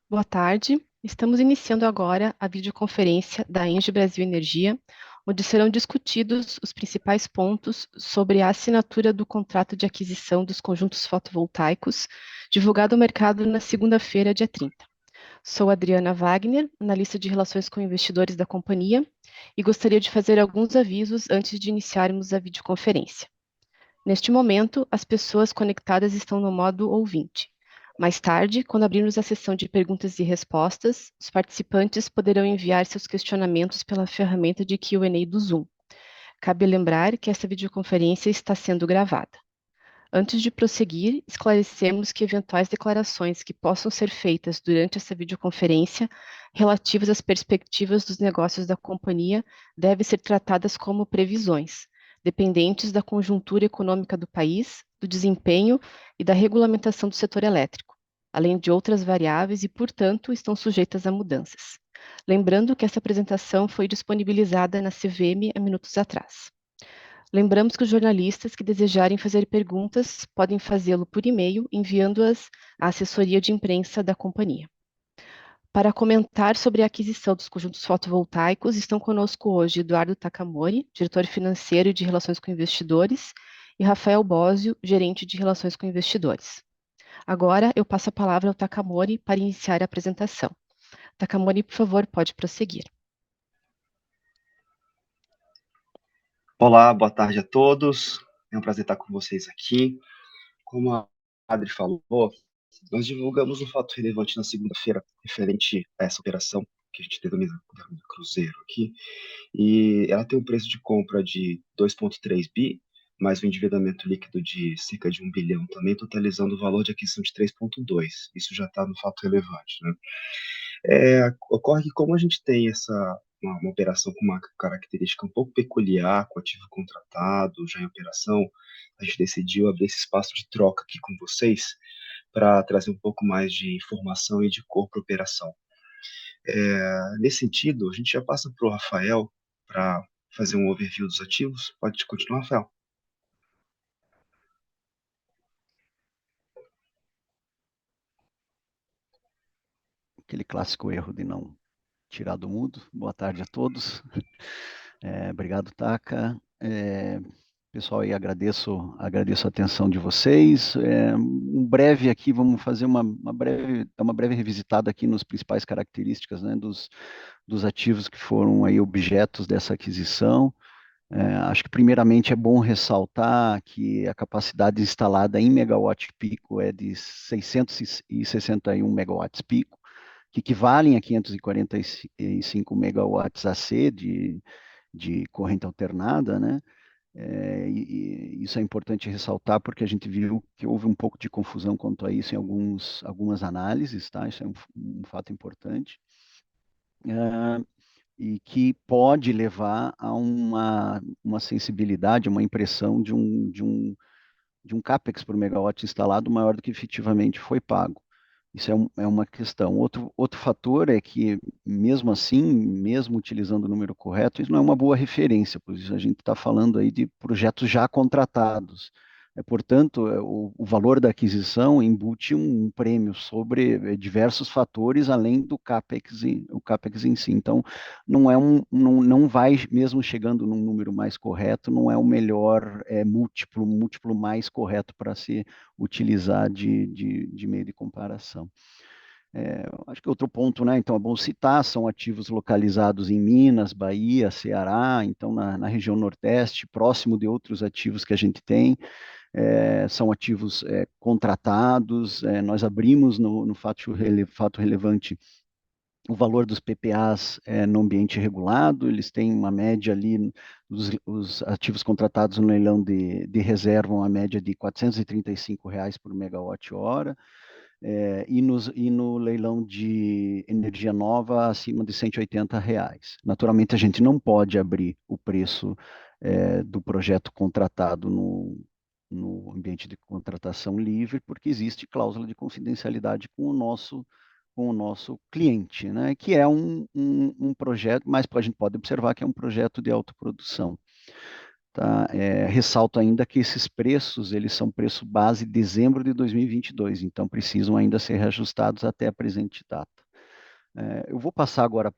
Boa tarde. Estamos iniciando agora a videoconferência da Engie Brasil Energia, onde serão discutidos os principais pontos sobre a assinatura do contrato de aquisição dos conjuntos fotovoltaicos, divulgado ao mercado na segunda-feira, dia 30. Sou Adriana Wagner, analista de relações com investidores da companhia, e gostaria de fazer alguns avisos antes de iniciarmos a videoconferência. Neste momento, as pessoas conectadas estão no modo ouvinte. Mais tarde, quando abrirmos a sessão de perguntas e respostas, os participantes poderão enviar seus questionamentos pela ferramenta de Q&A do Zoom. Cabe lembrar que essa videoconferência está sendo gravada. Antes de prosseguir, esclarecemos que eventuais declarações que possam ser feitas durante essa videoconferência relativas às perspectivas dos negócios da companhia devem ser tratadas como previsões, dependentes da conjuntura econômica do país, do desempenho e da regulamentação do setor elétrico, além de outras variáveis e, portanto, estão sujeitas a mudanças. Lembrando que essa apresentação foi disponibilizada na CVM há minutos atrás. Lembramos que os jornalistas que desejarem fazer perguntas podem fazê-lo por e-mail, enviando-as à assessoria de imprensa da companhia. Para comentar sobre a aquisição dos conjuntos fotovoltaicos, estão conosco hoje Eduardo Takamori, diretor financeiro e de Relações com Investidores, e Rafael Bósio, gerente de Relações com Investidores. Agora eu passo a palavra ao Takamori para iniciar a apresentação. Takamori, por favor, pode prosseguir. Olá, boa tarde a todos. É um prazer estar com vocês aqui. Como a Adri falou, nós divulgamos um fato relevante na segunda-feira referente a essa operação que a gente denomina Cruzeiro aqui. E ela tem um preço de compra de 2,3 bi, mais um endividamento líquido de cerca de 1 bilhão também, totalizando o valor de aquisição de 3,2. Isso já está no fato relevante, né? Ocorre que como a gente tem uma operação com uma característica um pouco peculiar, com ativo contratado, já em operação, a gente decidiu abrir esse espaço de troca aqui com vocês para trazer um pouco mais de informação e de cor para a operação. Nesse sentido, a gente já passa para o Rafael para fazer um overview dos ativos. Pode continuar, Rafael. Aquele clássico erro de não tirar do mudo. Boa tarde a todos. Obrigado, Taka. Pessoal, aí agradeço a atenção de vocês. Um breve aqui, vamos fazer uma breve revisitada aqui nos principais características, né, dos ativos que foram aí objetos dessa aquisição. Acho que primeiramente é bom ressaltar que a capacidade instalada em megawatt pico é de 661 megawatts pico, que equivalem a 545 megawatts AC de corrente alternada, né? E isso é importante ressaltar porque a gente viu que houve um pouco de confusão quanto a isso em algumas análises, tá? Isso é um fato importante. E que pode levar a uma sensibilidade, uma impressão de um CAPEX por megawatt instalado maior do que efetivamente foi pago. Isso é uma questão. Outro fator é que, mesmo assim, mesmo utilizando o número correto, isso não é uma boa referência, pois a gente está falando aí de projetos já contratados. Portanto, o valor da aquisição embute um prêmio sobre diversos fatores, além do CAPEX, o CAPEX em si. Então, não vai, mesmo chegando num número mais correto, não é o melhor múltiplo mais correto para se utilizar de meio de comparação. Acho que outro ponto, né? Então é bom citar, são ativos localizados em Minas, Bahia, Ceará, então na região Nordeste, próximo de outros ativos que a gente tem. São ativos contratados. Nós abrimos no fato relevante o valor dos PPAs no ambiente regulado. Eles têm uma média ali, os ativos contratados no leilão de reserva, uma média de R$ 435 por megawatt-hora. E no leilão de energia nova acima de R$ 180. Naturalmente, a gente não pode abrir o preço do projeto contratado no ambiente de contratação livre, porque existe cláusula de confidencialidade com o nosso cliente, né? Que é um projeto, mas a gente pode observar que é um projeto de autoprodução. Tá? Ressalto ainda que esses preços, eles são preço base de dezembro de 2022, então precisam ainda ser reajustados até a presente data. Eu vou passar agora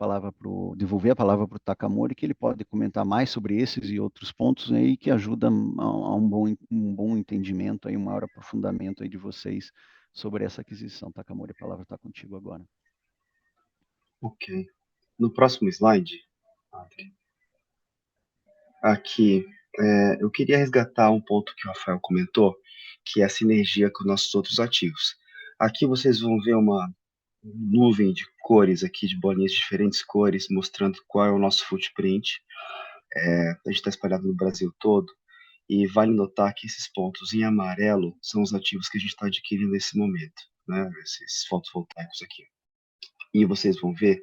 devolver a palavra para o Takamori, que ele pode comentar mais sobre esses e outros pontos aí, que ajuda a um bom entendimento, aí, um maior aprofundamento aí de vocês sobre essa aquisição. Takamori, a palavra está contigo agora. Ok. No próximo slide, aqui, eu queria resgatar um ponto que o Rafael comentou, que é a sinergia com nossos outros ativos. Aqui vocês vão ver uma nuvem de cores aqui, de bolinhas de diferentes cores, mostrando qual é o nosso footprint. A gente está espalhado no Brasil todo, e vale notar que esses pontos em amarelo são os ativos que a gente está adquirindo nesse momento, né? Esses fotovoltaicos aqui. E vocês vão ver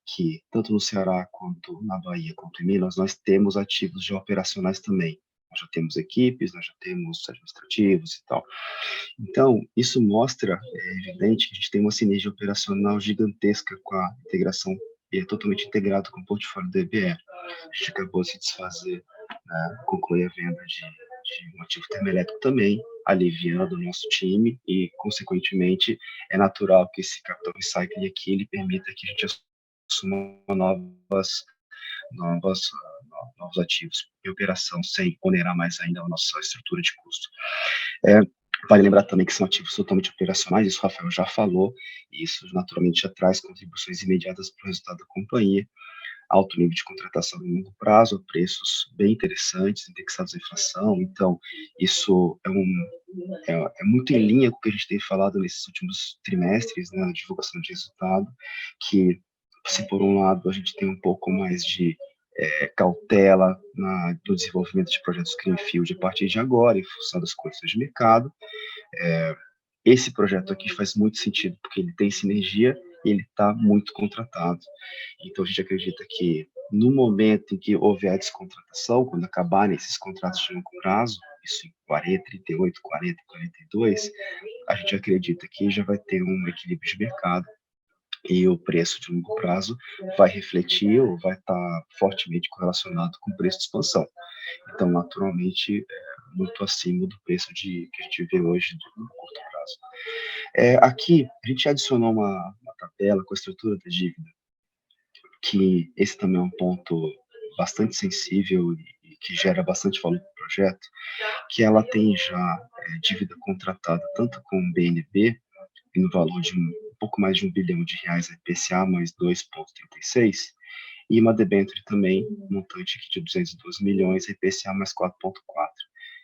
que, tanto no Ceará, quanto na Bahia, quanto em Minas, nós temos ativos já operacionais também. Nós já temos equipes, nós já temos administrativos e tal. Então, isso mostra, é evidente, que a gente tem uma sinergia operacional gigantesca com a integração, e é totalmente integrado com o portfólio do EBE. A gente acabou de se desfazer, né, concluir a venda de um ativo termoelétrico também, aliviando o nosso time e, consequentemente, é natural que esse capital recycling aqui ele permita que a gente assuma novos ativos em operação sem onerar mais ainda a nossa estrutura de custo. Vale lembrar também que são ativos totalmente operacionais, isso o Rafael já falou, e isso naturalmente já traz contribuições imediatas para o resultado da companhia, alto nível de contratação no longo prazo, a preços bem interessantes, indexados à inflação, então isso é muito em linha com o que a gente tem falado nesses últimos trimestres, né, na divulgação de resultado, que se por um lado a gente tem um pouco mais de cautela no desenvolvimento de projetos Greenfield a partir de agora, em função das condições de mercado, esse projeto aqui faz muito sentido, porque ele tem sinergia e ele está muito contratado. Então, a gente acredita que, no momento em que houver a descontratação, quando acabarem esses contratos de longo prazo, isso em 40, 38, 40, 42, a gente acredita que já vai ter um equilíbrio de mercado e o preço de longo prazo vai refletir ou vai estar fortemente correlacionado com o preço de expansão. Então, naturalmente, muito acima do preço que a gente vê hoje no curto prazo. Aqui, a gente adicionou uma tabela com a estrutura da dívida, que esse também é um ponto bastante sensível e que gera bastante valor para o projeto, que ela tem já dívida contratada tanto com o BNB, no valor de um pouco mais de R$ 1 bilhão IPCA mais 2,36, e uma debênture também, montante aqui de 212 milhões, IPCA mais 4,4.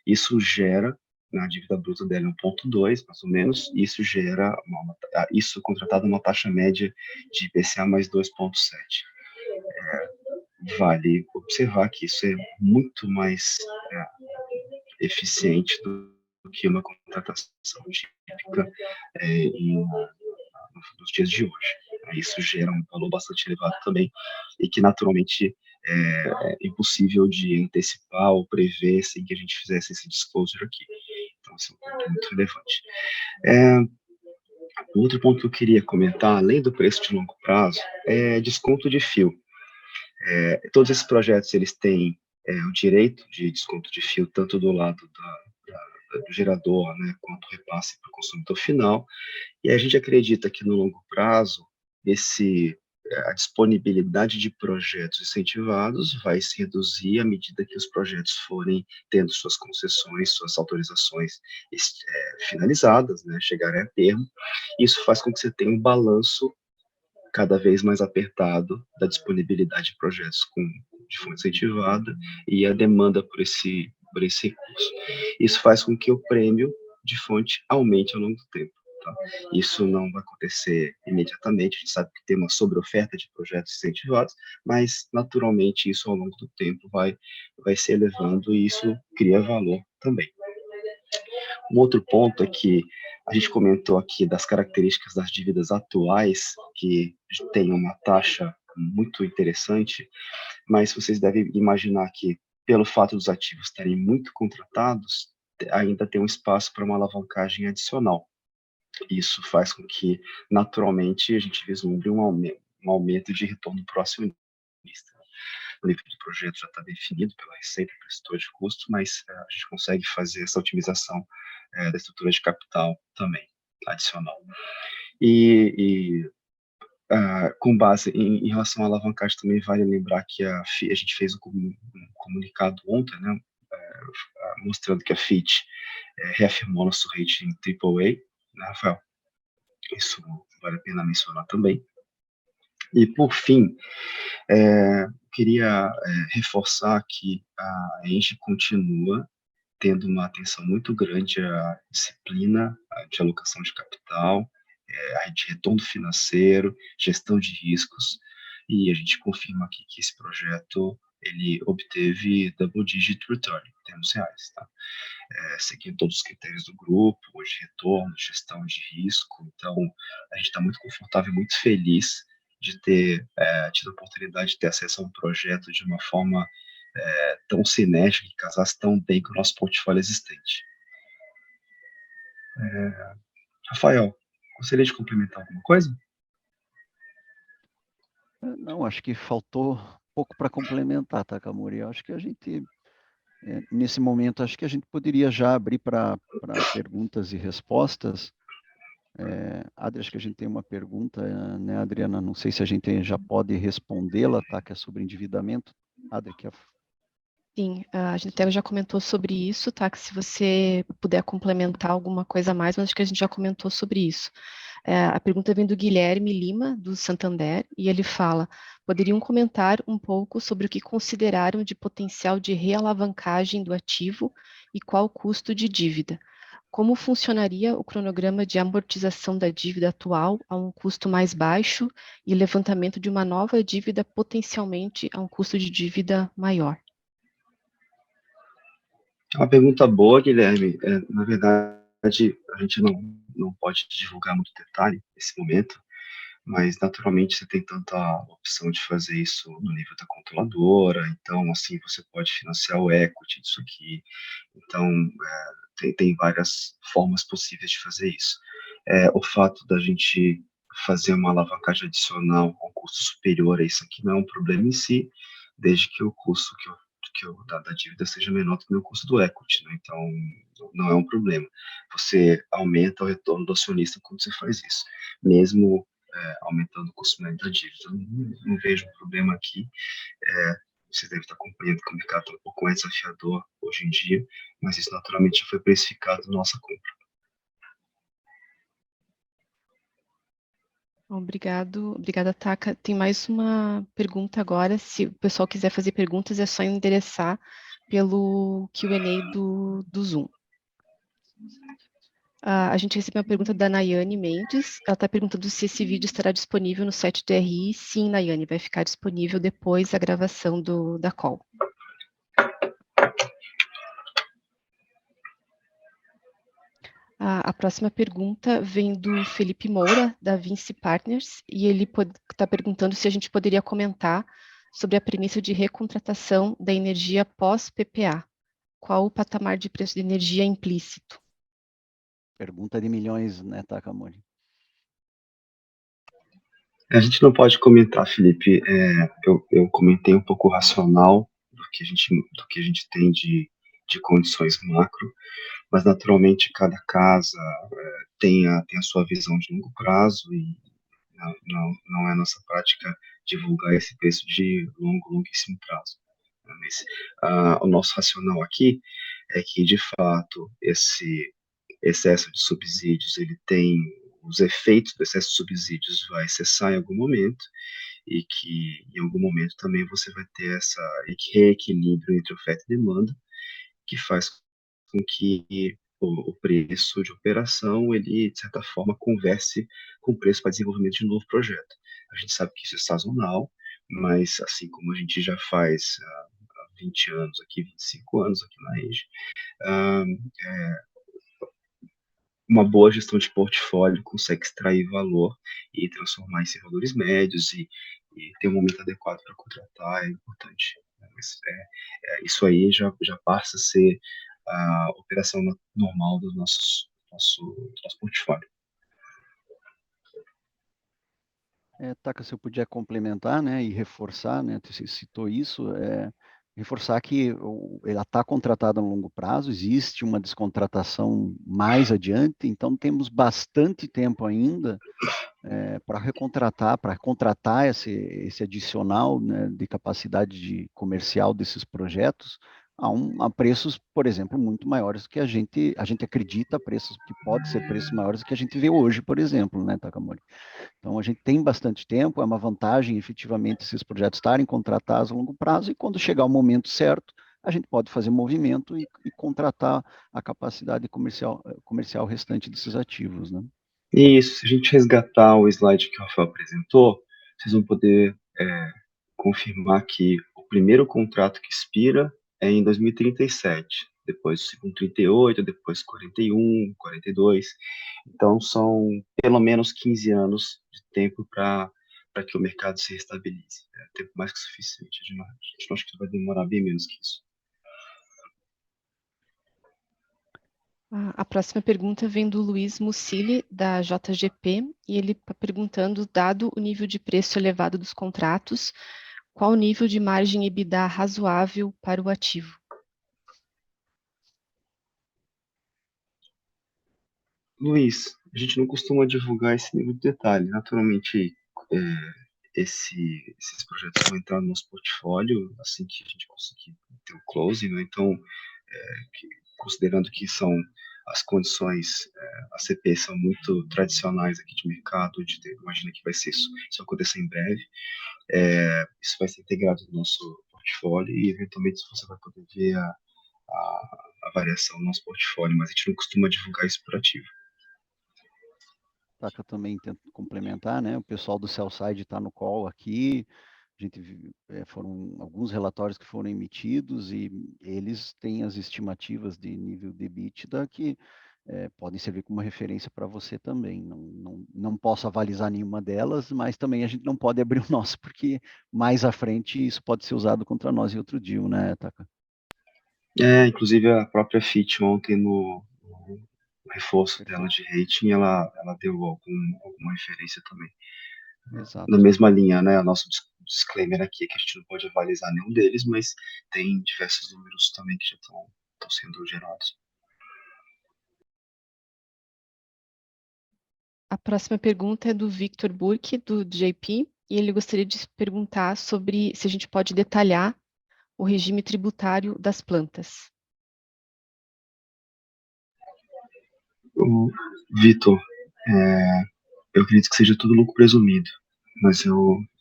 Isso gera, na dívida bruta dela, 1,2, mais ou menos, e isso gera, isso contratado uma taxa média de IPCA mais 2,7. Vale observar que isso é muito mais eficiente do que uma contratação típica nos dias de hoje. Isso gera um valor bastante elevado também e que naturalmente é impossível de antecipar ou prever sem que a gente fizesse esse disclosure aqui. Então, esse é um ponto muito relevante. Outro ponto que eu queria comentar, além do preço de longo prazo, é desconto de fio. Todos esses projetos eles têm o direito de desconto de fio tanto do lado do gerador, né, quanto repasse para o consumidor final. E a gente acredita que no longo prazo a disponibilidade de projetos incentivados vai se reduzir à medida que os projetos forem tendo suas concessões, suas autorizações finalizadas, né, chegarem a termo. Isso faz com que você tenha um balanço cada vez mais apertado da disponibilidade de projetos de fonte incentivada e a demanda por esse recurso. Isso faz com que o prêmio de fonte aumente ao longo do tempo. Tá? Isso não vai acontecer imediatamente, a gente sabe que tem uma sobreoferta de projetos incentivados, mas naturalmente isso ao longo do tempo vai se elevando e isso cria valor também. Um outro ponto é que a gente comentou aqui das características das dívidas atuais, que tem uma taxa muito interessante, mas vocês devem imaginar que, pelo fato dos ativos estarem muito contratados, ainda tem um espaço para uma alavancagem adicional. Isso faz com que, naturalmente, a gente vislumbre um aumento de retorno para o acionista. o nível do projeto já está definido pela receita, pelo setor de custo, mas a gente consegue fazer essa otimização da estrutura de capital também, adicional. Com base em relação à alavancagem, também vale lembrar que a gente fez um comunicado ontem, né, mostrando que a Fitch reafirmou nosso rating AAA, né, Rafael? Isso vale a pena mencionar também. E, por fim, queria reforçar que a Engie continua tendo uma atenção muito grande à disciplina de alocação de capital, de retorno financeiro, gestão de riscos, e a gente confirma aqui que esse projeto ele obteve double-digit return em termos reais, tá? Seguindo todos os critérios do grupo, de retorno, gestão de risco. Então, a gente está muito confortável, muito feliz de ter tido a oportunidade de ter acesso a um projeto de uma forma tão sinérgica, que casasse tão bem com o nosso portfólio existente. Rafael, gostaria de complementar alguma coisa? Não, acho que faltou pouco para complementar, tá, Camuri? Eu acho que a gente, nesse momento, acho que a gente poderia já abrir para perguntas e respostas. Adri, acho que a gente tem uma pergunta, né, Adriana? Não sei se a gente já pode respondê-la, tá? Que é sobre endividamento. Adri, quer... Sim, a gente até já comentou sobre isso, tá? Que se você puder complementar alguma coisa a mais, mas acho que a gente já comentou sobre isso. A pergunta vem do Guilherme Lima, do Santander, e ele fala: poderiam comentar um pouco sobre o que consideraram de potencial de realavancagem do ativo e qual o custo de dívida? Como funcionaria o cronograma de amortização da dívida atual a um custo mais baixo e levantamento de uma nova dívida potencialmente a um custo de dívida maior? É uma pergunta boa, Guilherme. Na verdade, a gente não pode divulgar muito detalhe nesse momento, mas naturalmente você tem tanta opção de fazer isso no nível da controladora, então assim você pode financiar o equity disso aqui, então tem várias formas possíveis de fazer isso. O fato da gente fazer uma alavancagem adicional a um custo superior a isso aqui não é um problema em si, desde que o custo da dívida seja menor do que o custo do equity, né? Então não é um problema. Você aumenta o retorno do acionista quando você faz isso, mesmo aumentando o custo médio da dívida. Eu não vejo um problema aqui. Você deve estar acompanhando que o mercado está um pouco mais desafiador hoje em dia, mas isso naturalmente já foi precificado na nossa compra. Obrigada, Taka. Tem mais uma pergunta agora. Se o pessoal quiser fazer perguntas, é só endereçar pelo Q&A do Zoom. A gente recebeu uma pergunta da Nayane Mendes. Ela está perguntando se esse vídeo estará disponível no site do RI. Sim, Nayane, vai ficar disponível depois da gravação da call. A próxima pergunta vem do Felipe Moura, da Vinci Partners, e ele está perguntando se a gente poderia comentar sobre a premissa de recontratação da energia pós-PPA. Qual o patamar de preço de energia implícito? Pergunta de milhões, né, Takamori? A gente não pode comentar, Felipe. Eu comentei um pouco o racional do que a gente tem de condições macro, mas naturalmente cada casa tem a sua visão de longo prazo e não é nossa prática divulgar esse preço de longuíssimo prazo. Mas o nosso racional aqui é que, de fato, esse excesso de subsídios, ele tem os efeitos do excesso de subsídios vai cessar em algum momento e que em algum momento também você vai ter essa reequilíbrio entre oferta e demanda, que faz com que o preço de operação, ele, de certa forma, converse com o preço para desenvolvimento de um novo projeto. A gente sabe que isso é sazonal, mas assim como a gente já faz há 20 anos aqui, 25 anos aqui na rede, uma boa gestão de portfólio consegue extrair valor e transformar isso em valores médios e ter um momento adequado para contratar é importante. Mas, isso aí já passa a ser a operação normal do nosso portfólio. Taka, se eu puder complementar, né, e reforçar, né, você citou isso, reforçar que ela está contratada no longo prazo, existe uma descontratação mais adiante, então temos bastante tempo ainda para recontratar, para contratar esse adicional, né, de capacidade comercial desses projetos a preços, por exemplo, muito maiores do que a gente acredita, preços que pode ser preços maiores do que a gente vê hoje, por exemplo, né, Takamori? Então, a gente tem bastante tempo, é uma vantagem, efetivamente, esses projetos estarem contratados a longo prazo, e quando chegar o momento certo, a gente pode fazer movimento e contratar a capacidade comercial restante desses ativos, né? E isso, se a gente resgatar o slide que o Rafael apresentou, vocês vão poder confirmar que o primeiro contrato que expira é em 2037, depois o segundo 38, depois 41, 42. Então, são pelo menos 15 anos de tempo para que o mercado se restabeleça. É tempo mais que suficiente. A gente acha que vai demorar bem menos que isso. A próxima pergunta vem do Luiz Mucili, da JGP, e ele está perguntando, dado o nível de preço elevado dos contratos, qual o nível de margem EBITDA razoável para o ativo? Luiz, a gente não costuma divulgar esse nível de detalhe. Naturalmente, esses projetos vão entrar no nosso portfólio assim que a gente conseguir ter o close, né? Então, considerando que são as condições, as CPs são muito tradicionais aqui de mercado, imagina que vai ser isso acontecer em breve, isso vai ser integrado no nosso portfólio e eventualmente você vai poder ver a variação no nosso portfólio, mas a gente não costuma divulgar isso por ativo. Tá, que eu também tento complementar, né? O pessoal do Cellside está no call aqui. A gente foram alguns relatórios que foram emitidos e eles têm as estimativas de nível de EBITDA que podem servir como referência para você também. Não posso avalizar nenhuma delas, mas também a gente não pode abrir o nosso, porque mais à frente isso pode ser usado contra nós em outro deal, né, Taka? Inclusive a própria Fitch ontem no reforço dela Perfeito. de rating, ela deu alguma referência também. Na Exato. mesma linha, né? O nosso disclaimer aqui é que a gente não pode avalizar nenhum deles, mas tem diversos números também que já estão sendo gerados. A próxima pergunta é do Victor Burke, do JP, e ele gostaria de perguntar sobre se a gente pode detalhar o regime tributário das plantas. Vitor, eu acredito que seja tudo lucro presumido, mas eu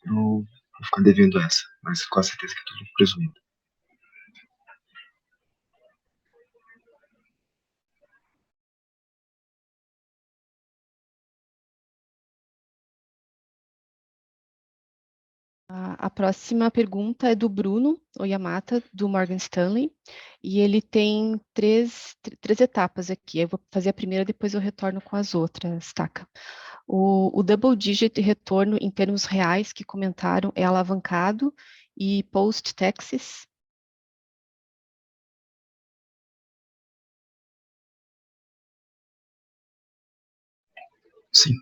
vou ficar devendo essa, mas com certeza que é tudo lucro presumido. A próxima pergunta é do Bruno Oyamata, do Morgan Stanley, e ele tem três etapas aqui. Eu vou fazer a primeira, depois eu retorno com as outras, Taka. O double digit retorno em termos reais que comentaram é alavancado e post-taxes. Sim.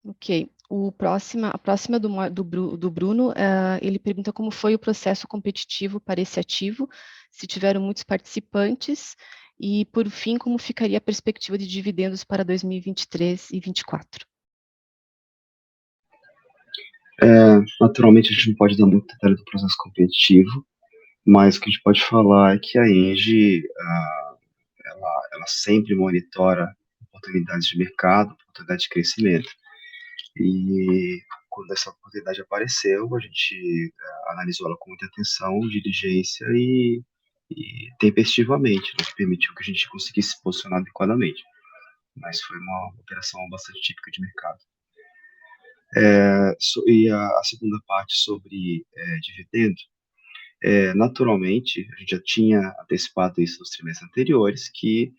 Ok. A próxima do Bruno, ele pergunta como foi o processo competitivo para esse ativo, se tiveram muitos participantes, e, por fim, como ficaria a perspectiva de dividendos para 2023 e 2024. Naturalmente, a gente não pode dar muito detalhe do processo competitivo, mas o que a gente pode falar é que a Engie, ela sempre monitora oportunidades de mercado, oportunidades de crescimento. E quando essa oportunidade apareceu, a gente analisou ela com muita atenção, diligência e tempestivamente, o que permitiu que a gente conseguisse se posicionar adequadamente. Mas foi uma operação bastante típica de mercado. E a segunda parte sobre dividendo, naturalmente, a gente já tinha antecipado isso nos trimestres anteriores, que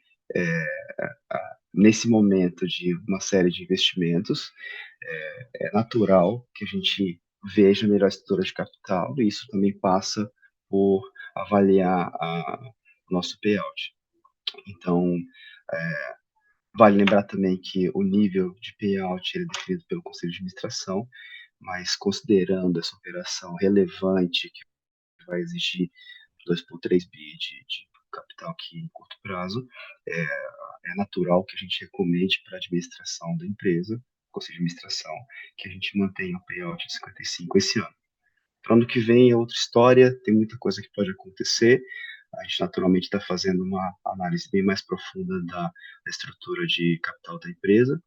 nesse momento de uma série de investimentos, é natural que a gente veja melhor estrutura de capital, e isso também passa por avaliar o nosso payout. Então, Vale lembrar também que o nível de payout ele é definido pelo Conselho de Administração, mas considerando essa operação relevante, que vai exigir 2,3 bi de capital aqui em curto prazo, é natural que a gente recomende para a administração da empresa, Conselho de Administração, que a gente mantenha o payout de 55 esse ano. Para o ano que vem é outra história, tem muita coisa que pode acontecer. A gente naturalmente está fazendo uma análise bem mais profunda da estrutura de capital da empresa,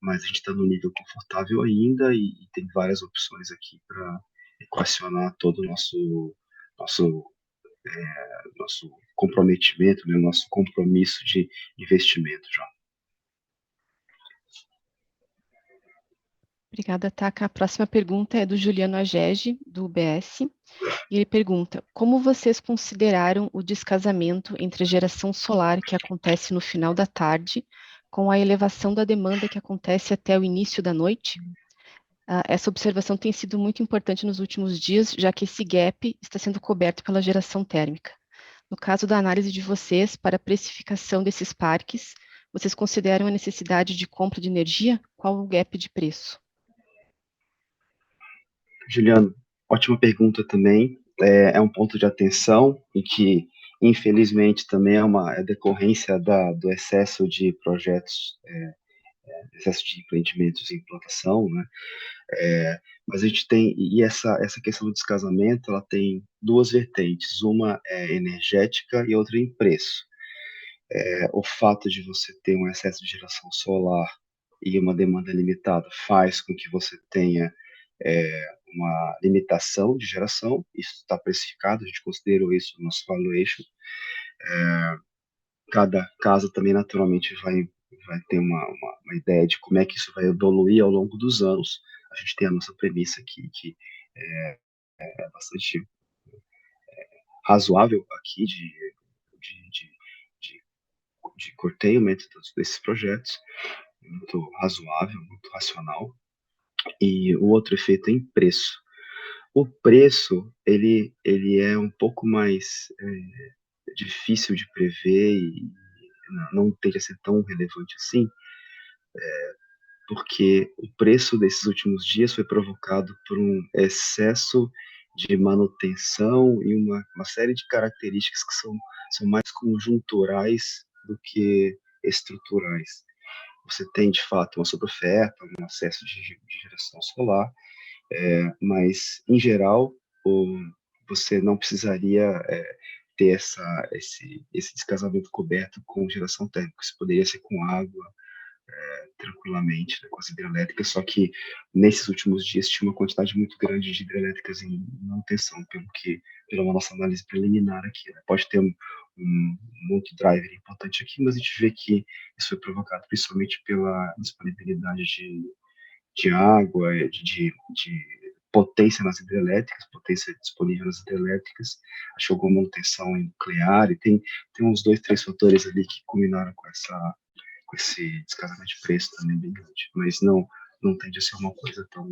mas a gente está no nível confortável ainda e tem várias opções aqui para equacionar todo o nosso nosso comprometimento, né, nosso compromisso de investimento já. Obrigada, Taka. A próxima pergunta é do Juliano Agege, do UBS. E ele pergunta: como vocês consideraram o descasamento entre a geração solar que acontece no final da tarde com a elevação da demanda que acontece até o início da noite? Essa observação tem sido muito importante nos últimos dias, já que esse gap está sendo coberto pela geração térmica. No caso da análise de vocês para a precificação desses parques, vocês consideram a necessidade de compra de energia? Qual o gap de preço? Juliano, ótima pergunta também. É um ponto de atenção e que, infelizmente, também é decorrência do excesso de projetos, excesso de empreendimentos em implantação, né? Mas a gente tem, e essa questão do descasamento, ela tem duas vertentes, uma é energética e outra em preço. O fato de você ter um excesso de geração solar e uma demanda limitada faz com que você tenha uma limitação de geração, isso está precificado, a gente considerou isso no nosso valuation. Cada casa também naturalmente vai ter uma ideia de como é que isso vai evoluir ao longo dos anos. A gente tem a nossa premissa aqui, que é bastante razoável aqui de, de, de, de curtailment desses projetos, muito razoável, muito racional. E o outro efeito é em preço. O preço, ele é um pouco mais difícil de prever e não tende a ser tão relevante assim, porque o preço desses últimos dias foi provocado por um excesso de manutenção e uma série de características que são mais conjunturais do que estruturais. Você tem, de fato, uma sobrooferta, um excesso de geração solar, mas, em geral, você não precisaria ter esse descasamento coberto com geração térmica. Isso poderia ser com água, tranquilamente, né, com as hidrelétricas, só que nesses últimos dias tinha uma quantidade muito grande de hidrelétricas em manutenção, pela nossa análise preliminar aqui. Né? Pode ter um monte driver importante aqui, mas a gente vê que isso foi provocado principalmente pela disponibilidade de água, de potência nas hidrelétricas, potência disponível nas hidrelétricas, acho que alguma manutenção em nuclear, e tem uns 2, 3 fatores ali que combinaram com esse descasamento de preço também bem grande, mas não tende a ser uma coisa tão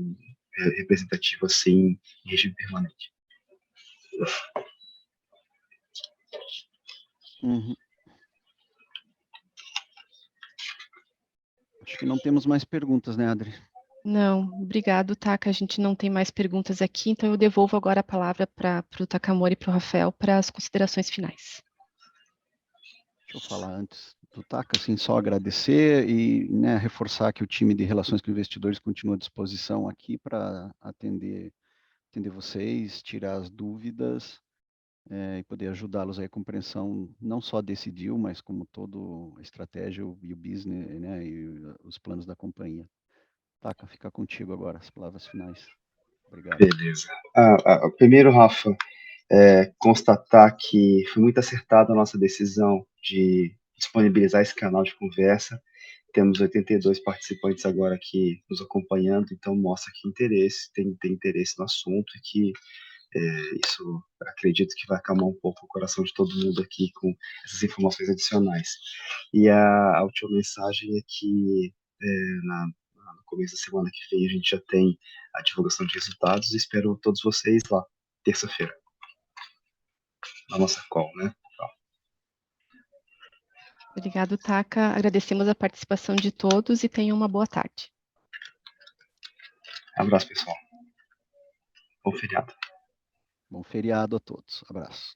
representativa assim em regime permanente. Uhum. Acho que não temos mais perguntas, né, Adri? Não, obrigado, Taka. A gente não tem mais perguntas aqui, então eu devolvo agora a palavra para o Takamori e para o Rafael para as considerações finais. Deixa eu falar antes do Taka, assim, só agradecer e, né, reforçar que o time de Relações com Investidores continua à disposição aqui para atender vocês, tirar as dúvidas e poder ajudá-los aí a compreensão não só desse deal, mas como toda a estratégia e o business, né, e os planos da companhia. Taka, fica contigo agora, as palavras finais. Obrigado. Beleza. Primeiro, Rafa, constatar que foi muito acertada a nossa decisão de disponibilizar esse canal de conversa. Temos 82 participantes agora aqui nos acompanhando, então mostra que tem interesse no assunto e que isso acredito que vai acalmar um pouco o coração de todo mundo aqui com essas informações adicionais. E a última mensagem é que no começo da semana que vem a gente já tem a divulgação de resultados e espero todos vocês lá, terça-feira, na nossa call, né? Obrigado, Taka. Agradecemos a participação de todos e tenham uma boa tarde. Abraço, pessoal. Bom feriado. Bom feriado a todos. Abraço.